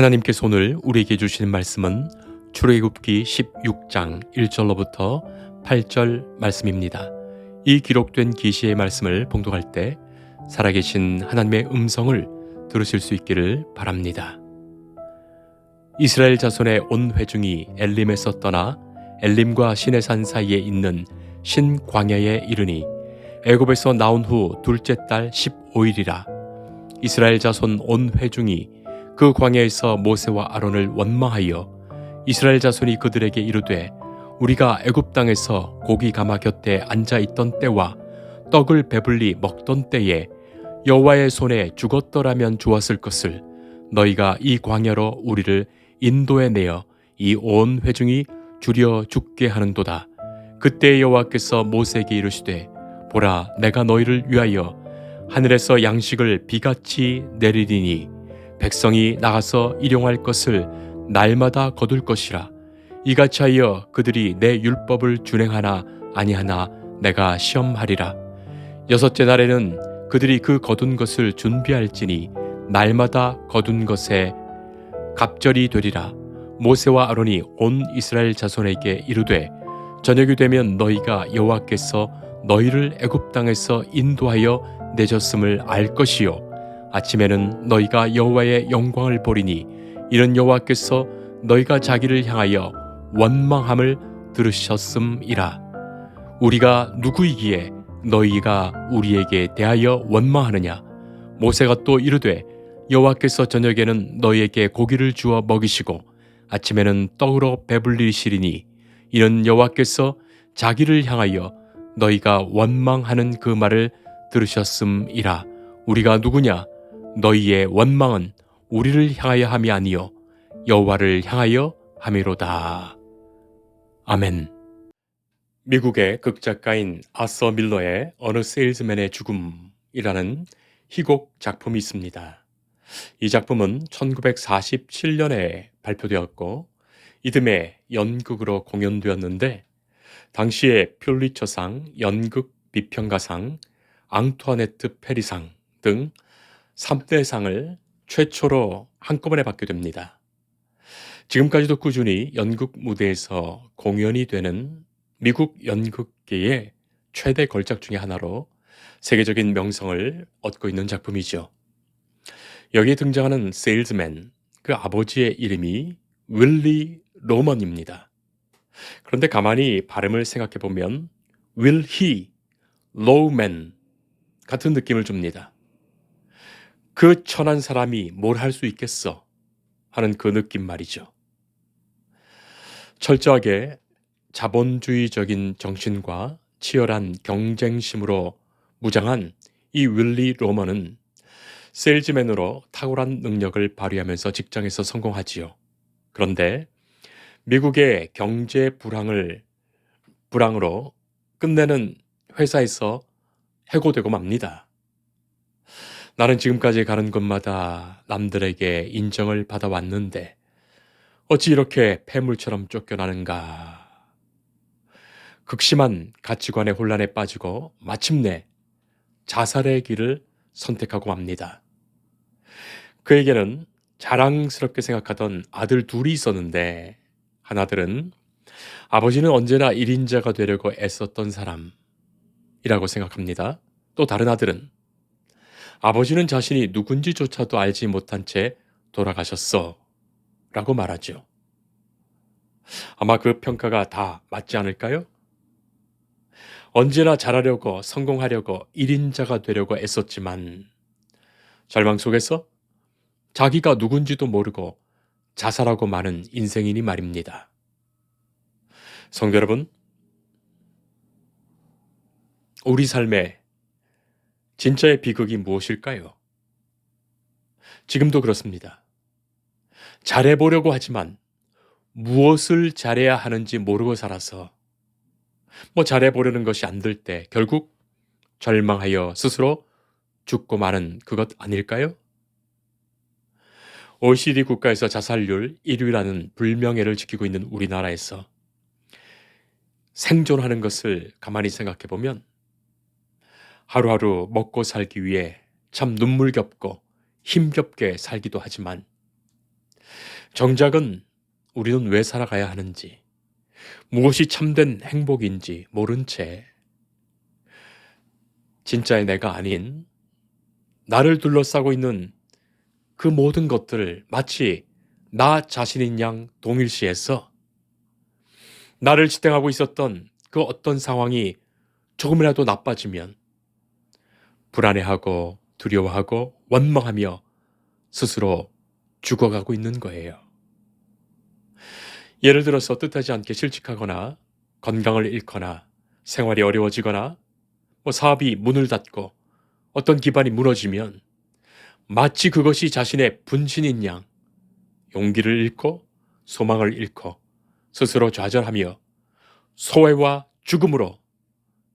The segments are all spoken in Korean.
하나님께서 오늘 우리에게 주시는 말씀은 출애굽기 16장 1절로부터 8절 말씀입니다. 이 기록된 계시의 말씀을 봉독할 때 살아계신 하나님의 음성을 들으실 수 있기를 바랍니다. 이스라엘 자손의 온 회중이 엘림에서 떠나 엘림과 시내산 사이에 있는 신광야에 이르니 애굽에서 나온 후 둘째 달 15일이라. 이스라엘 자손 온 회중이 그 광야에서 모세와 아론을 원망하여 이스라엘 자손이 그들에게 이르되 우리가 애굽 땅에서 고기 가마 곁에 앉아 있던 때와 떡을 배불리 먹던 때에 여호와의 손에 죽었더라면 좋았을 것을 너희가 이 광야로 우리를 인도해 내어 이 온 회중이 줄여 죽게 하는도다. 그때 여호와께서 모세에게 이르시되 보라, 내가 너희를 위하여 하늘에서 양식을 비같이 내리리니 백성이 나가서 일용할 것을 날마다 거둘 것이라. 이같이 하여 그들이 내 율법을 준행하나 아니하나 내가 시험하리라. 여섯째 날에는 그들이 그 거둔 것을 준비할지니 날마다 거둔 것에 갑절이 되리라. 모세와 아론이 온 이스라엘 자손에게 이르되 저녁이 되면 너희가 여호와께서 너희를 애굽 땅에서 인도하여 내셨음을 알 것이요 아침에는 너희가 여호와의 영광을 보리니 이는 여호와께서 너희가 자기를 향하여 원망함을 들으셨음이라. 우리가 누구이기에 너희가 우리에게 대하여 원망하느냐. 모세가 또 이르되 여호와께서 저녁에는 너희에게 고기를 주어 먹이시고 아침에는 떡으로 배불리시리니 이는 여호와께서 자기를 향하여 너희가 원망하는 그 말을 들으셨음이라. 우리가 누구냐? 너희의 원망은 우리를 향하여 함이 아니요 여호와를 향하여 함이로다. 아멘. 미국의 극작가인 아서 밀러의 어느 세일즈맨의 죽음이라는 희곡 작품이 있습니다. 이 작품은 1947년에 발표되었고 이듬해 연극으로 공연되었는데 당시에 퓰리처상, 연극 비평가상, 앙투아네트 페리상 등 3대 상을 최초로 한꺼번에 받게 됩니다. 지금까지도 꾸준히 연극 무대에서 공연이 되는 미국 연극계의 최대 걸작 중의 하나로 세계적인 명성을 얻고 있는 작품이죠. 여기에 등장하는 세일즈맨, 그 아버지의 이름이 윌리 로먼입니다. 그런데 가만히 발음을 생각해 보면 Will he, lowman 같은 느낌을 줍니다. 그 천한 사람이 뭘 할 수 있겠어 하는 그 느낌 말이죠. 철저하게 자본주의적인 정신과 치열한 경쟁심으로 무장한 이 윌리 로먼은 세일즈맨으로 탁월한 능력을 발휘하면서 직장에서 성공하지요. 그런데 미국의 경제 불황으로 끝내는 회사에서 해고되고 맙니다. 나는 지금까지 가는 곳마다 남들에게 인정을 받아왔는데 어찌 이렇게 폐물처럼 쫓겨나는가. 극심한 가치관의 혼란에 빠지고 마침내 자살의 길을 선택하고 맙니다. 그에게는 자랑스럽게 생각하던 아들 둘이 있었는데 하나들은 아버지는 언제나 1인자가 되려고 애썼던 사람이라고 생각합니다. 또 다른 아들은 아버지는 자신이 누군지조차도 알지 못한 채 돌아가셨어 라고 말하죠. 아마 그 평가가 다 맞지 않을까요? 언제나 잘하려고 성공하려고 1인자가 되려고 애썼지만 절망 속에서 자기가 누군지도 모르고 자살하고 마는 인생이니 말입니다. 성도 여러분, 우리 삶에 진짜의 비극이 무엇일까요? 지금도 그렇습니다. 잘해보려고 하지만 무엇을 잘해야 하는지 모르고 살아서 잘해보려는 것이 안 될 때 결국 절망하여 스스로 죽고 마는 그것 아닐까요? OECD 국가에서 자살률 1위라는 불명예를 지키고 있는 우리나라에서 생존하는 것을 가만히 생각해 보면 하루하루 먹고 살기 위해 참 눈물겹고 힘겹게 살기도 하지만 정작은 우리는 왜 살아가야 하는지, 무엇이 참된 행복인지 모른 채 진짜의 내가 아닌 나를 둘러싸고 있는 그 모든 것들을 마치 나 자신인 양 동일시해서 나를 지탱하고 있었던 그 어떤 상황이 조금이라도 나빠지면 불안해하고 두려워하고 원망하며 스스로 죽어가고 있는 거예요. 예를 들어서 뜻하지 않게 실직하거나 건강을 잃거나 생활이 어려워지거나 사업이 문을 닫고 어떤 기반이 무너지면 마치 그것이 자신의 분신인 양 용기를 잃고 소망을 잃고 스스로 좌절하며 소외와 죽음으로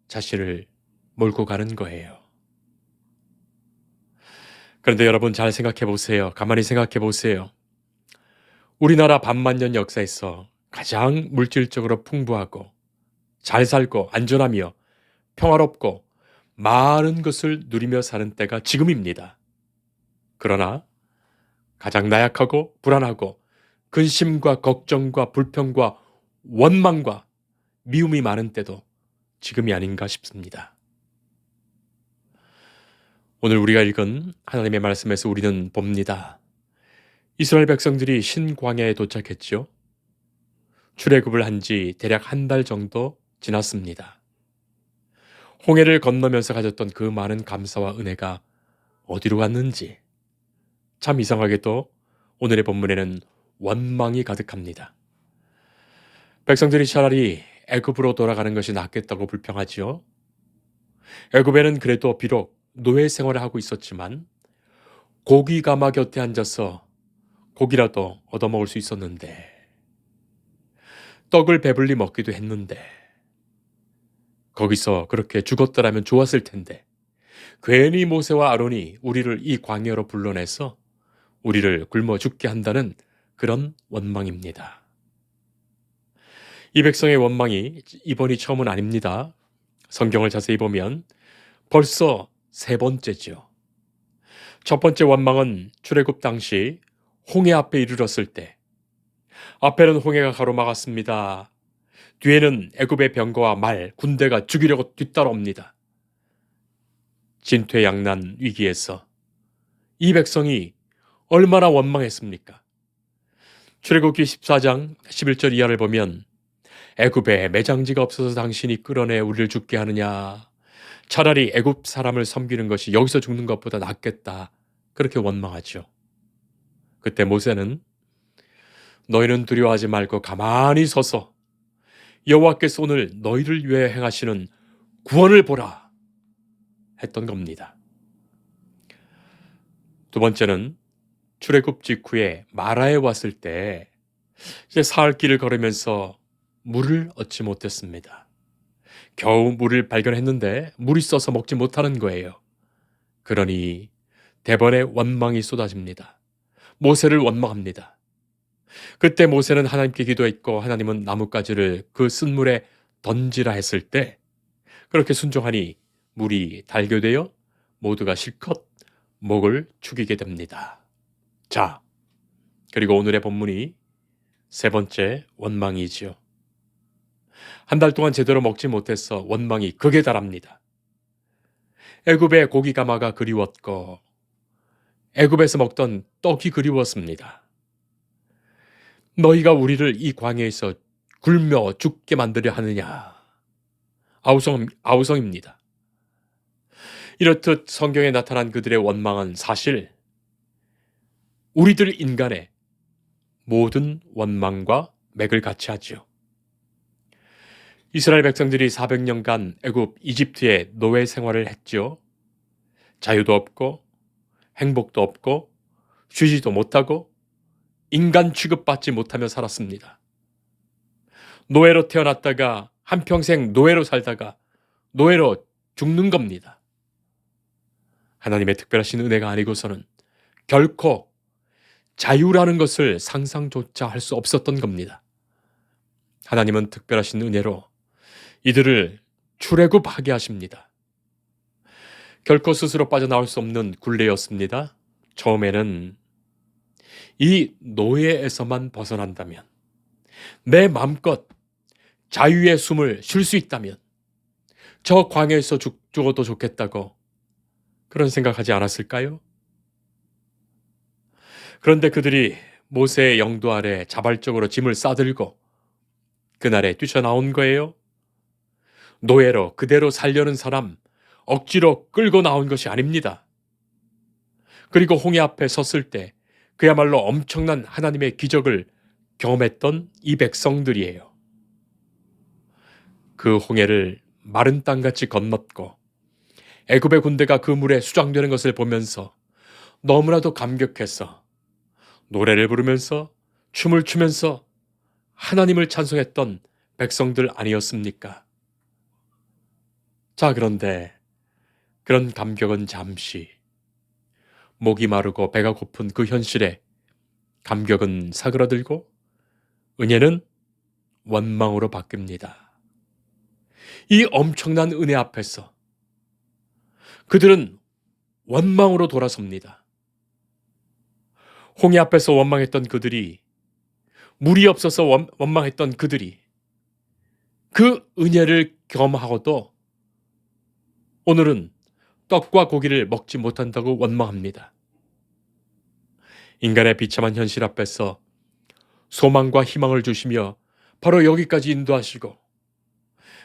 자신을 몰고 가는 거예요. 그런데 여러분 잘 생각해 보세요. 가만히 생각해 보세요. 우리나라 반만년 역사에서 가장 물질적으로 풍부하고 잘 살고 안전하며 평화롭고 많은 것을 누리며 사는 때가 지금입니다. 그러나 가장 나약하고 불안하고 근심과 걱정과 불평과 원망과 미움이 많은 때도 지금이 아닌가 싶습니다. 오늘 우리가 읽은 하나님의 말씀에서 우리는 봅니다. 이스라엘 백성들이 신광야에 도착했죠. 출애굽을 한 지 대략 한 달 정도 지났습니다. 홍해를 건너면서 가졌던 그 많은 감사와 은혜가 어디로 갔는지 참 이상하게도 오늘의 본문에는 원망이 가득합니다. 백성들이 차라리 애굽으로 돌아가는 것이 낫겠다고 불평하지요. 애굽에는 그래도 비록 노예 생활을 하고 있었지만 고기 가마 곁에 앉아서 고기라도 얻어먹을 수 있었는데 떡을 배불리 먹기도 했는데 거기서 그렇게 죽었더라면 좋았을 텐데 괜히 모세와 아론이 우리를 이 광야로 불러내서 우리를 굶어 죽게 한다는 그런 원망입니다. 이 백성의 원망이 이번이 처음은 아닙니다. 성경을 자세히 보면 벌써 세 번째죠. 첫 번째 원망은 출애굽 당시 홍해 앞에 이르렀을 때 앞에는 홍해가 가로막았습니다. 뒤에는 애굽의 병거와 말, 군대가 죽이려고 뒤따라옵니다. 진퇴양난 위기에서 이 백성이 얼마나 원망했습니까? 출애굽기 14장 11절 이하를 보면 애굽에 매장지가 없어서 당신이 끌어내 우리를 죽게 하느냐. 차라리 애굽 사람을 섬기는 것이 여기서 죽는 것보다 낫겠다. 그렇게 원망하죠. 그때 모세는 너희는 두려워하지 말고 가만히 서서 여호와께서 오늘 너희를 위해 행하시는 구원을 보라 했던 겁니다. 두 번째는 출애굽 직후에 마라에 왔을 때 이제 사흘 길을 걸으면서 물을 얻지 못했습니다. 겨우 물을 발견했는데 물이 써서 먹지 못하는 거예요. 그러니 대번에 원망이 쏟아집니다. 모세를 원망합니다. 그때 모세는 하나님께 기도했고 하나님은 나뭇가지를 그 쓴 물에 던지라 했을 때 그렇게 순종하니 물이 달겨되어 모두가 실컷 목을 축이게 됩니다. 자, 그리고 오늘의 본문이 세 번째 원망이지요. 한 달 동안 제대로 먹지 못해서 원망이 극에 달합니다. 애굽의 고기 가마가 그리웠고 애굽에서 먹던 떡이 그리웠습니다. 너희가 우리를 이 광야에서 굶며 죽게 만들려 하느냐. 아우성입니다. 이렇듯 성경에 나타난 그들의 원망은 사실 우리들 인간의 모든 원망과 맥을 같이 하지요. 이스라엘 백성들이 400년간 애굽 이집트의 노예 생활을 했죠. 자유도 없고 행복도 없고 쉬지도 못하고 인간 취급받지 못하며 살았습니다. 노예로 태어났다가 한평생 노예로 살다가 노예로 죽는 겁니다. 하나님의 특별하신 은혜가 아니고서는 결코 자유라는 것을 상상조차 할 수 없었던 겁니다. 하나님은 특별하신 은혜로 이들을 출애굽하게 하십니다. 결코 스스로 빠져나올 수 없는 굴레였습니다. 처음에는 이 노예에서만 벗어난다면, 내 마음껏 자유의 숨을 쉴 수 있다면 저 광야에서 죽어도 좋겠다고 그런 생각하지 않았을까요? 그런데 그들이 모세의 영도 아래 자발적으로 짐을 싸들고 그날에 뛰쳐나온 거예요. 노예로 그대로 살려는 사람 억지로 끌고 나온 것이 아닙니다. 그리고 홍해 앞에 섰을 때 그야말로 엄청난 하나님의 기적을 경험했던 이 백성들이에요. 그 홍해를 마른 땅같이 건넜고 애굽의 군대가 그 물에 수장되는 것을 보면서 너무나도 감격해서 노래를 부르면서 춤을 추면서 하나님을 찬송했던 백성들 아니었습니까? 자, 그런데 그런 감격은 잠시, 목이 마르고 배가 고픈 그 현실에 감격은 사그라들고 은혜는 원망으로 바뀝니다. 이 엄청난 은혜 앞에서 그들은 원망으로 돌아섭니다. 홍해 앞에서 원망했던 그들이, 물이 없어서 원망했던 그들이 그 은혜를 경험하고도 오늘은 떡과 고기를 먹지 못한다고 원망합니다. 인간의 비참한 현실 앞에서 소망과 희망을 주시며 바로 여기까지 인도하시고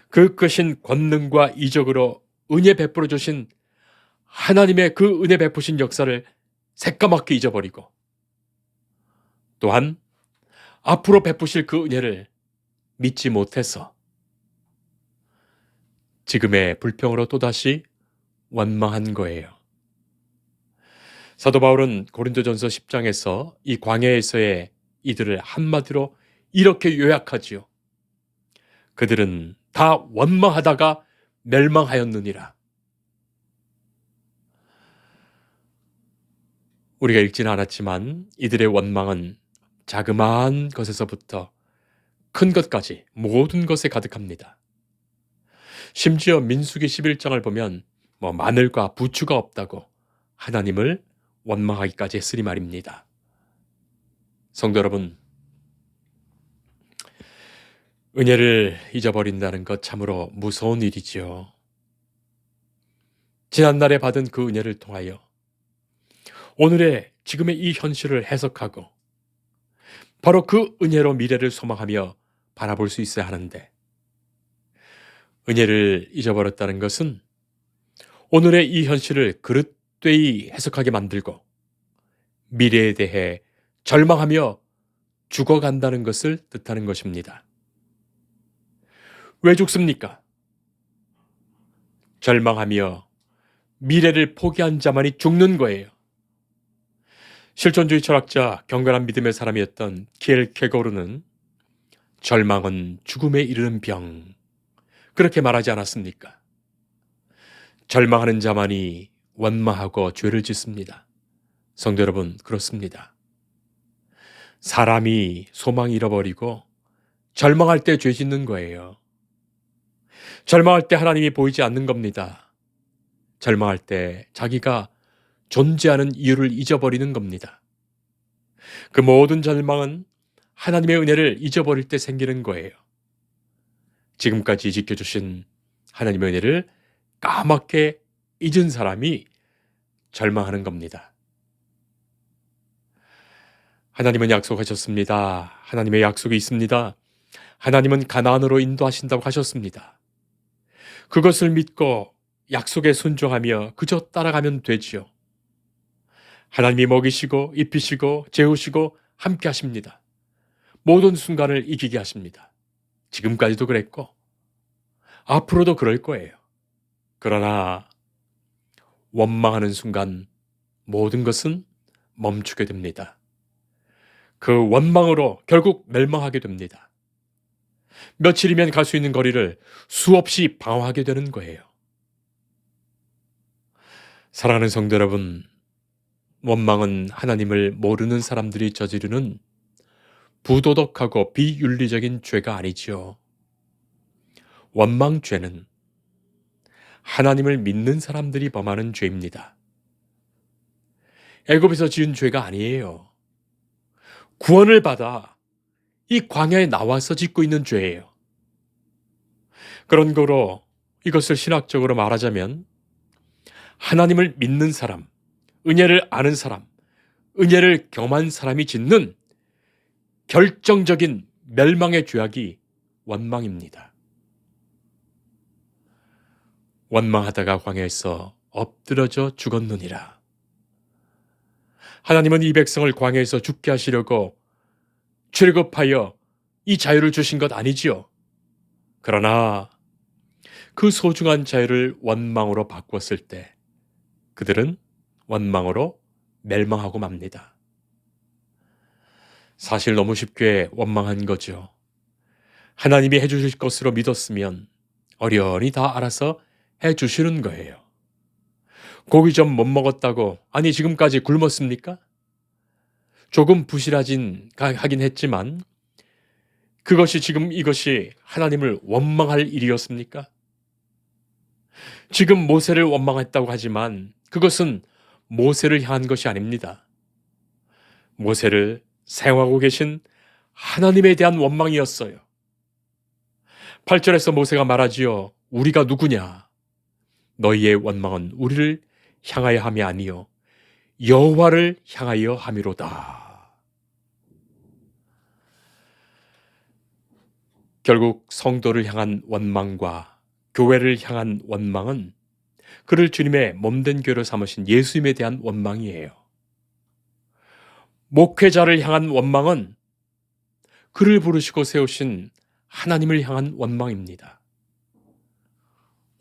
그 크신 권능과 이적으로 은혜 베풀어 주신 하나님의 그 은혜 베푸신 역사를 새까맣게 잊어버리고 또한 앞으로 베푸실 그 은혜를 믿지 못해서 지금의 불평으로 또다시 원망한 거예요. 사도 바울은 고린도전서 10장에서 이 광야에서의 이들을 한마디로 이렇게 요약하지요. 그들은 다 원망하다가 멸망하였느니라. 우리가 읽지는 않았지만 이들의 원망은 자그마한 것에서부터 큰 것까지 모든 것에 가득합니다. 심지어 민수기 11장을 보면 마늘과 부추가 없다고 하나님을 원망하기까지 했으니 말입니다. 성도 여러분, 은혜를 잊어버린다는 것 참으로 무서운 일이지요. 지난날에 받은 그 은혜를 통하여 오늘의 지금의 이 현실을 해석하고 바로 그 은혜로 미래를 소망하며 바라볼 수 있어야 하는데, 은혜를 잊어버렸다는 것은 오늘의 이 현실을 그릇되이 해석하게 만들고 미래에 대해 절망하며 죽어간다는 것을 뜻하는 것입니다. 왜 죽습니까? 절망하며 미래를 포기한 자만이 죽는 거예요. 실존주의 철학자, 경건한 믿음의 사람이었던 키엘케고르는 절망은 죽음에 이르는 병, 그렇게 말하지 않았습니까? 절망하는 자만이 원망하고 죄를 짓습니다. 성도 여러분, 그렇습니다. 사람이 소망 잃어버리고 절망할 때 죄 짓는 거예요. 절망할 때 하나님이 보이지 않는 겁니다. 절망할 때 자기가 존재하는 이유를 잊어버리는 겁니다. 그 모든 절망은 하나님의 은혜를 잊어버릴 때 생기는 거예요. 지금까지 지켜주신 하나님의 은혜를 까맣게 잊은 사람이 절망하는 겁니다. 하나님은 약속하셨습니다. 하나님의 약속이 있습니다. 하나님은 가나안으로 인도하신다고 하셨습니다. 그것을 믿고 약속에 순종하며 그저 따라가면 되지요. 하나님이 먹이시고 입히시고 재우시고 함께 하십니다. 모든 순간을 이기게 하십니다. 지금까지도 그랬고 앞으로도 그럴 거예요. 그러나 원망하는 순간 모든 것은 멈추게 됩니다. 그 원망으로 결국 멸망하게 됩니다. 며칠이면 갈 수 있는 거리를 수없이 방황하게 되는 거예요. 사랑하는 성도 여러분, 원망은 하나님을 모르는 사람들이 저지르는 부도덕하고 비윤리적인 죄가 아니지요. 원망죄는 하나님을 믿는 사람들이 범하는 죄입니다. 애굽에서 지은 죄가 아니에요. 구원을 받아 이 광야에 나와서 짓고 있는 죄예요. 그런 거로 이것을 신학적으로 말하자면 하나님을 믿는 사람, 은혜를 아는 사람, 은혜를 경험한 사람이 짓는 결정적인 멸망의 죄악이 원망입니다. 원망하다가 광야에서 엎드러져 죽었느니라. 하나님은 이 백성을 광야에서 죽게 하시려고 출애굽하여 이 자유를 주신 것 아니지요. 그러나 그 소중한 자유를 원망으로 바꿨을 때 그들은 원망으로 멸망하고 맙니다. 사실 너무 쉽게 원망한 거죠. 하나님이 해주실 것으로 믿었으면 어련히 다 알아서 해주시는 거예요. 고기 좀 못 먹었다고 아니 지금까지 굶었습니까? 조금 하긴 했지만 그것이 지금 이것이 하나님을 원망할 일이었습니까? 지금 모세를 원망했다고 하지만 그것은 모세를 향한 것이 아닙니다. 모세를 사용하고 계신 하나님에 대한 원망이었어요. 8절에서 모세가 말하지요. 우리가 누구냐? 너희의 원망은 우리를 향하여 함이 아니요 여호와를 향하여 함이로다. 결국 성도를 향한 원망과 교회를 향한 원망은 그를 주님의 몸된 교회로 삼으신 예수님에 대한 원망이에요. 목회자를 향한 원망은 그를 부르시고 세우신 하나님을 향한 원망입니다.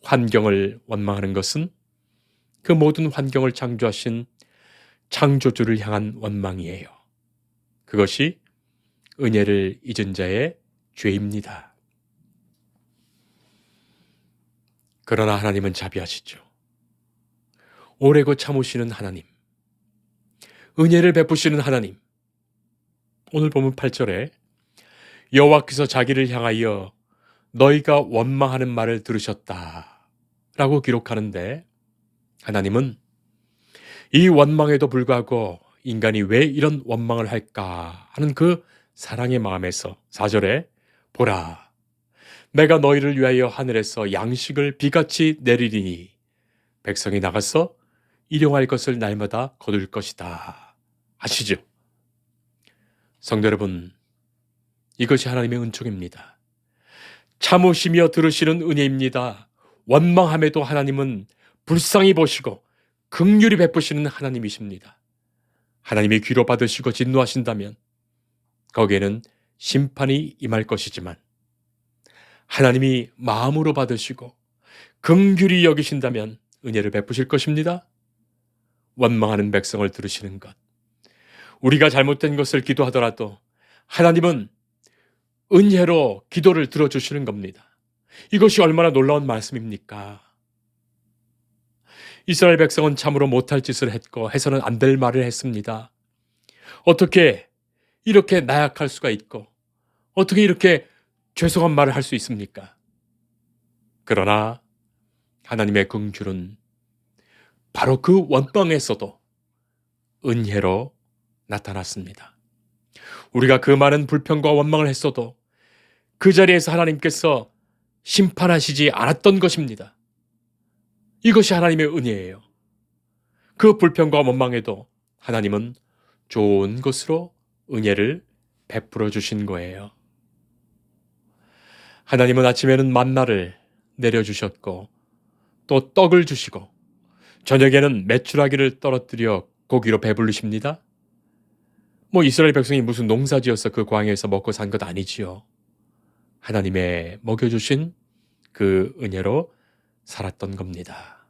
환경을 원망하는 것은 그 모든 환경을 창조하신 창조주를 향한 원망이에요. 그것이 은혜를 잊은 자의 죄입니다. 그러나 하나님은 자비하시죠. 오래고 참으시는 하나님, 은혜를 베푸시는 하나님. 오늘 보면 8절에 여호와께서 자기를 향하여 너희가 원망하는 말을 들으셨다 라고 기록하는데 하나님은 이 원망에도 불구하고 인간이 왜 이런 원망을 할까 하는 그 사랑의 마음에서 4절에 보라 내가 너희를 위하여 하늘에서 양식을 비같이 내리리니 백성이 나가서 일용할 것을 날마다 거둘 것이다 하시죠. 성도 여러분, 이것이 하나님의 은총입니다. 참으시며 들으시는 은혜입니다. 원망함에도 하나님은 불쌍히 보시고 긍휼히 베푸시는 하나님이십니다. 하나님이 귀로 받으시고 진노하신다면 거기에는 심판이 임할 것이지만 하나님이 마음으로 받으시고 긍휼히 여기신다면 은혜를 베푸실 것입니다. 원망하는 백성을 들으시는 것. 우리가 잘못된 것을 기도하더라도 하나님은 은혜로 기도를 들어주시는 겁니다. 이것이 얼마나 놀라운 말씀입니까? 이스라엘 백성은 참으로 못할 짓을 했고 해서는 안 될 말을 했습니다. 어떻게 이렇게 나약할 수가 있고 어떻게 이렇게 죄송한 말을 할 수 있습니까? 그러나 하나님의 긍휼은 바로 그 원망에서도 은혜로 나타났습니다. 우리가 그 많은 불평과 원망을 했어도 그 자리에서 하나님께서 심판하시지 않았던 것입니다. 이것이 하나님의 은혜예요. 그 불평과 원망에도 하나님은 좋은 것으로 은혜를 베풀어 주신 거예요. 하나님은 아침에는 만나를 내려주셨고 또 떡을 주시고 저녁에는 메추라기를 떨어뜨려 고기로 배불리십니다. 이스라엘 백성이 무슨 농사지어서 그 광야에서 먹고 산 것 아니지요. 하나님의 먹여주신 그 은혜로 살았던 겁니다.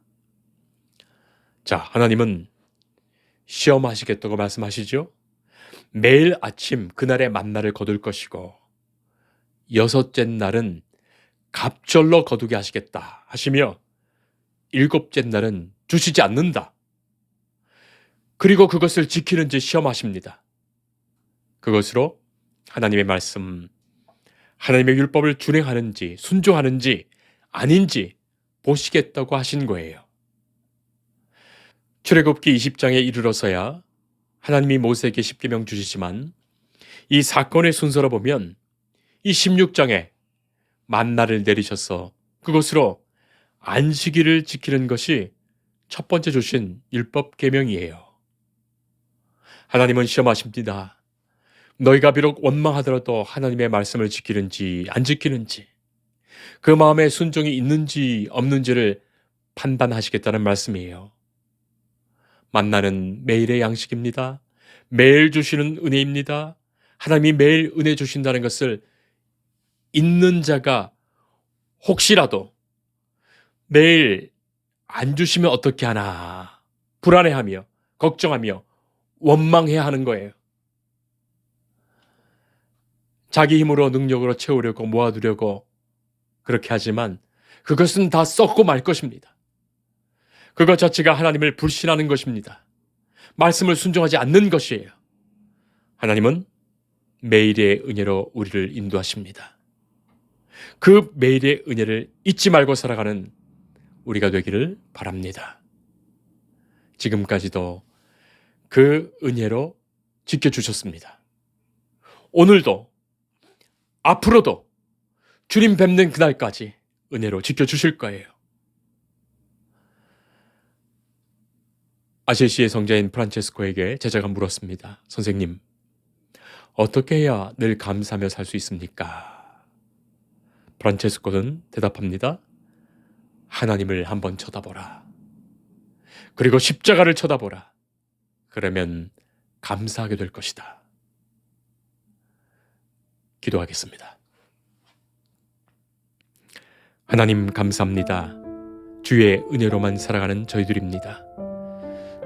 자, 하나님은 시험하시겠다고 말씀하시죠. 매일 아침 그날의 만나를 거둘 것이고 여섯째 날은 갑절로 거두게 하시겠다 하시며 일곱째 날은 주시지 않는다. 그리고 그것을 지키는지 시험하십니다. 그것으로 하나님의 말씀, 하나님의 율법을 준행하는지 순종하는지 아닌지 보시겠다고 하신 거예요. 출애굽기 20장에 이르러서야 하나님이 모세에게 십계명 주시지만 이 사건의 순서로 보면 이 16장에 만나를 내리셔서 그것으로 안식일을 지키는 것이 첫 번째 주신 율법 계명이에요. 하나님은 시험하십니다. 너희가 비록 원망하더라도 하나님의 말씀을 지키는지 안 지키는지, 그 마음에 순종이 있는지 없는지를 판단하시겠다는 말씀이에요. 만나는 매일의 양식입니다. 매일 주시는 은혜입니다. 하나님이 매일 은혜 주신다는 것을 있는 자가 혹시라도 매일 안 주시면 어떻게 하나 불안해하며 걱정하며 원망해야 하는 거예요. 자기 힘으로 능력으로 채우려고 모아두려고 그렇게 하지만 그것은 다 썩고 말 것입니다. 그것 자체가 하나님을 불신하는 것입니다. 말씀을 순종하지 않는 것이에요. 하나님은 매일의 은혜로 우리를 인도하십니다. 그 매일의 은혜를 잊지 말고 살아가는 우리가 되기를 바랍니다. 지금까지도 그 은혜로 지켜주셨습니다. 오늘도 앞으로도 주님 뵙는 그날까지 은혜로 지켜주실 거예요. 아시시의 성자인 프란체스코에게 제자가 물었습니다. 선생님, 어떻게 해야 늘 감사하며 살 수 있습니까? 프란체스코는 대답합니다. 하나님을 한번 쳐다보라. 그리고 십자가를 쳐다보라. 그러면 감사하게 될 것이다. 기도하겠습니다. 하나님 감사합니다. 주의 은혜로만 살아가는 저희들입니다.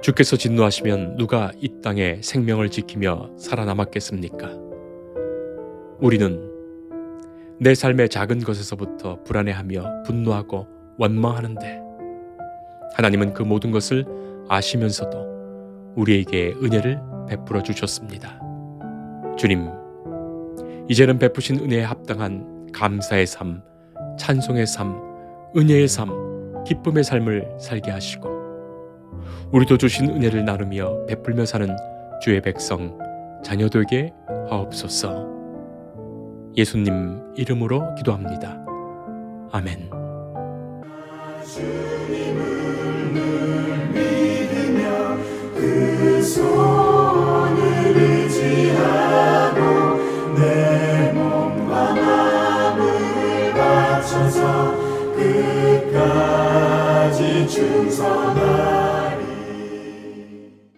주께서 진노하시면 누가 이 땅에 생명을 지키며 살아남았겠습니까? 우리는 내 삶의 작은 것에서부터 불안해하며 분노하고 원망하는데 하나님은 그 모든 것을 아시면서도 우리에게 은혜를 베풀어 주셨습니다. 주님, 이제는 베푸신 은혜에 합당한 감사의 삶, 찬송의 삶, 은혜의 삶, 기쁨의 삶을 살게 하시고 우리도 주신 은혜를 나누며 베풀며 사는 주의 백성, 자녀 되게 하옵소서. 예수님 이름으로 기도합니다. 아멘. 주님을 늘 믿으며 그 손을 의지하고 내 몸과 마음을 바쳐서 끝까지 충성하리.